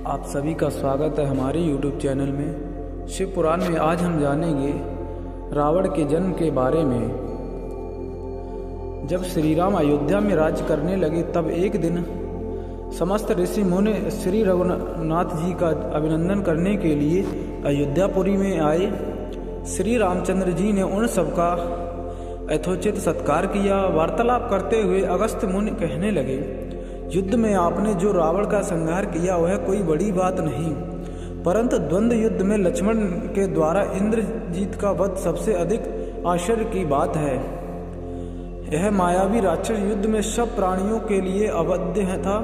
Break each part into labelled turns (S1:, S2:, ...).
S1: आप सभी का स्वागत है हमारे YouTube चैनल में। शिव पुराण में आज हम जानेंगे रावण के जन्म के बारे में। जब श्री राम अयोध्या में राज्य करने लगे तब एक दिन समस्त ऋषि मुनि श्री रघुनाथ जी का अभिनंदन करने के लिए अयोध्यापुरी में आए। श्री रामचंद्र जी ने उन सबका यथोचित सत्कार किया। वार्तालाप करते हुए अगस्त्य मुनि कहने लगे, युद्ध में आपने जो रावण का संहार किया वह कोई बड़ी बात नहीं, परंतु द्वंद्व युद्ध में लक्ष्मण के द्वारा इंद्रजीत का वध सबसे अधिक आश्चर्य की बात है। यह मायावी राक्षस युद्ध में सब प्राणियों के लिए अवध्य था।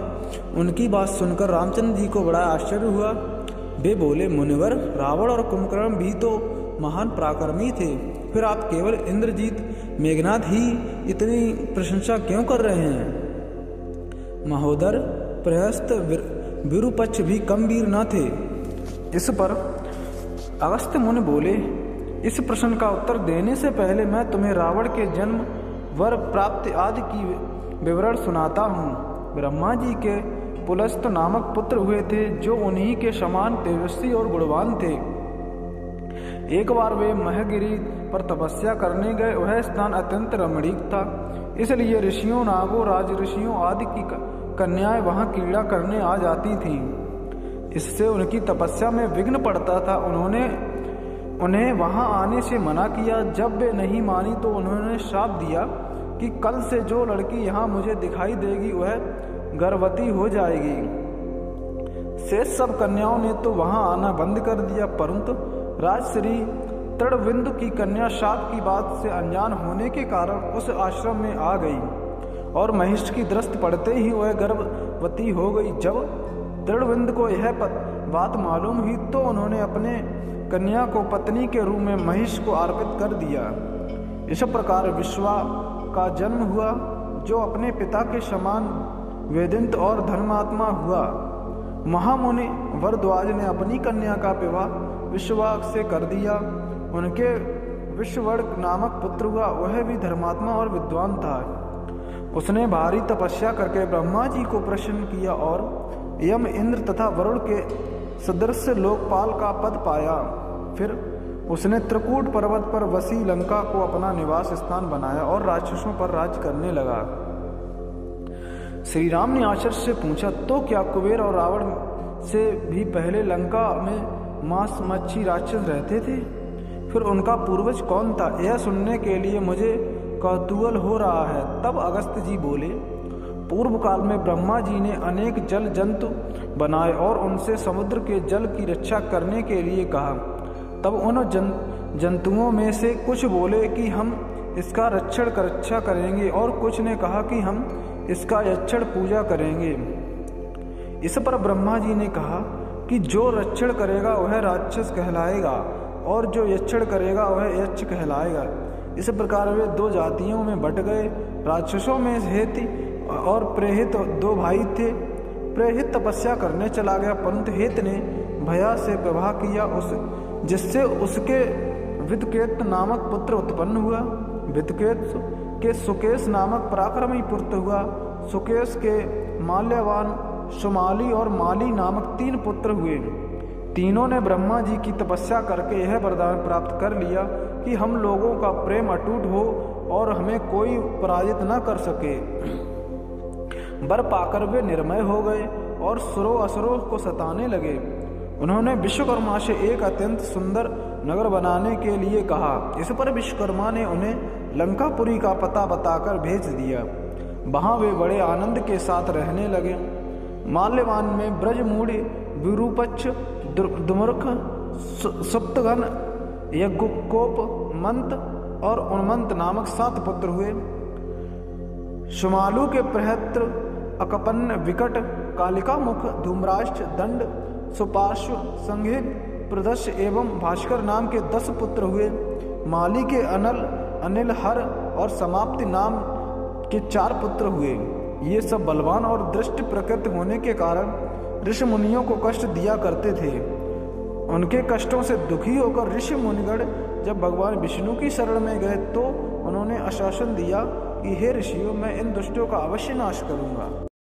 S1: उनकी बात सुनकर रामचंद्र जी को बड़ा आश्चर्य हुआ। वे बोले, मुनिवर, रावण और कुंभकर्ण भी तो महान पराक्रमी थे, फिर आप केवल इंद्रजीत मेघनाद ही इतनी प्रशंसा क्यों कर रहे हैं? महोदर, प्रहस्त विरूपक्ष भी कम वीर न थे। इस पर अगस्त्य मुनि बोले, इस प्रश्न का उत्तर देने से पहले मैं तुम्हें रावण के जन्म, वर प्राप्ति आदि की विवरण सुनाता हूँ। ब्रह्मा जी के पुलस्त नामक पुत्र हुए थे, जो उन्हीं के समान तेजस्वी और गुणवान थे। एक बार वे महगिरी पर तपस्या करने गए। वह स्थान अत्यंत रमणीक था, इसलिए ऋषियों, नागों, राज ऋषियों आदि की कन्याएं वहां क्रीड़ा करने आ जाती थीं। इससे उनकी तपस्या में विघ्न पड़ता था। उन्हें वहां आने से मना किया। जब वे नहीं मानी तो उन्होंने श्राप दिया कि कल से जो लड़की यहाँ मुझे दिखाई देगी वह गर्भवती हो जाएगी। शेष सब कन्याओं ने तो वहां आना बंद कर दिया, परंतु राजश्री तृणबिंदु की कन्या शाप की बात से अनजान होने के कारण उस आश्रम में आ गई और महिष की दृष्टि पड़ते ही वह गर्भवती हो गई। जब तृणबिंदु को यह बात मालूम हुई तो उन्होंने अपने कन्या को पत्नी के रूप में महिष को अर्पित कर दिया। इस प्रकार विश्वा का जन्म हुआ, जो अपने पिता के समान वेदांत और धर्मात्मा हुआ। महामुनि भरद्वाज ने अपनी कन्या का विवाह विश्वा से कर दिया। उनके विश्ववर्ग नामक पुत्र हुआ। वह भी धर्मात्मा और विद्वान था। उसने भारी तपस्या करके ब्रह्मा जी को प्रसन्न किया और यम, इंद्र तथा वरुण के सदृश लोकपाल का पद पाया। फिर उसने त्रिकूट पर्वत पर वसी लंका को अपना निवास स्थान बनाया और राक्षसों पर राज करने लगा। श्री राम ने आश्चर्य से पूछा, तो क्या कुबेर और रावण से भी पहले लंका में मांस मच्छी राक्षस रहते थे? फिर उनका पूर्वज कौन था? यह सुनने के लिए मुझे कौतूहल हो रहा है। तब अगस्त्य जी बोले, पूर्व काल में ब्रह्मा जी ने अनेक जल जंतु बनाए और उनसे समुद्र के जल की रक्षा करने के लिए कहा। तब उन जंतुओं में से कुछ बोले कि हम इसका रक्षा करेंगे और कुछ ने कहा कि हम इसका यक्षण पूजा करेंगे। इस पर ब्रह्मा जी ने कहा कि जो रक्षण करेगा वह राक्षस कहलाएगा और जो यक्षण करेगा वह यक्ष कहलाएगा। इस प्रकार वे दो जातियों में बट गए। राक्षसों में हेति और प्रेहित दो भाई थे। प्रेहित तपस्या करने चला गया, परंतु हेत ने भया से विवाह किया, जिससे उसके विदकेत नामक पुत्र उत्पन्न हुआ। विदकेत के सुकेश नामक पराक्रमी पुत्र हुआ। सुकेश के माल्यवान, सुमाली और माली नामक 3 पुत्र हुए। तीनों ने ब्रह्मा जी की तपस्या करके यह वरदान प्राप्त कर लिया कि हम लोगों का प्रेम अटूट हो और हमें कोई पराजित न कर सके। वर पाकर वे निर्मय हो गए और सुरों असुरों को सताने लगे। उन्होंने विश्वकर्मा से एक अत्यंत सुंदर नगर बनाने के लिए कहा। इस पर विश्वकर्मा ने उन्हें लंकापुरी का पता बताकर भेज दिया। वहां वे बड़े आनंद के साथ रहने लगे। माल्यवान में ब्रजमूढ़, विरूपक्ष, दुमर्ख, सप्तघन, यज्ञकोप, मंत और उन्मंत नामक 7 पुत्र हुए। शुमालु के प्रहत्र, अकपन्न, विकट, कालिका मुख, धूम्राष्ट्र, दंड, सुपार्श्व, संघित, प्रदर्श एवं भास्कर नाम के 10 पुत्र हुए। माली के अनिल, हर और समाप्ति नाम के 4 पुत्र हुए। ये सब बलवान और दृष्ट प्रकृति होने के कारण ऋषि मुनियों को कष्ट दिया करते थे। उनके कष्टों से दुखी होकर ऋषि मुनिगण जब भगवान विष्णु की शरण में गए तो उन्होंने आश्वासन दिया कि हे ऋषियों, मैं इन दुष्टों का अवश्य नाश करूंगा।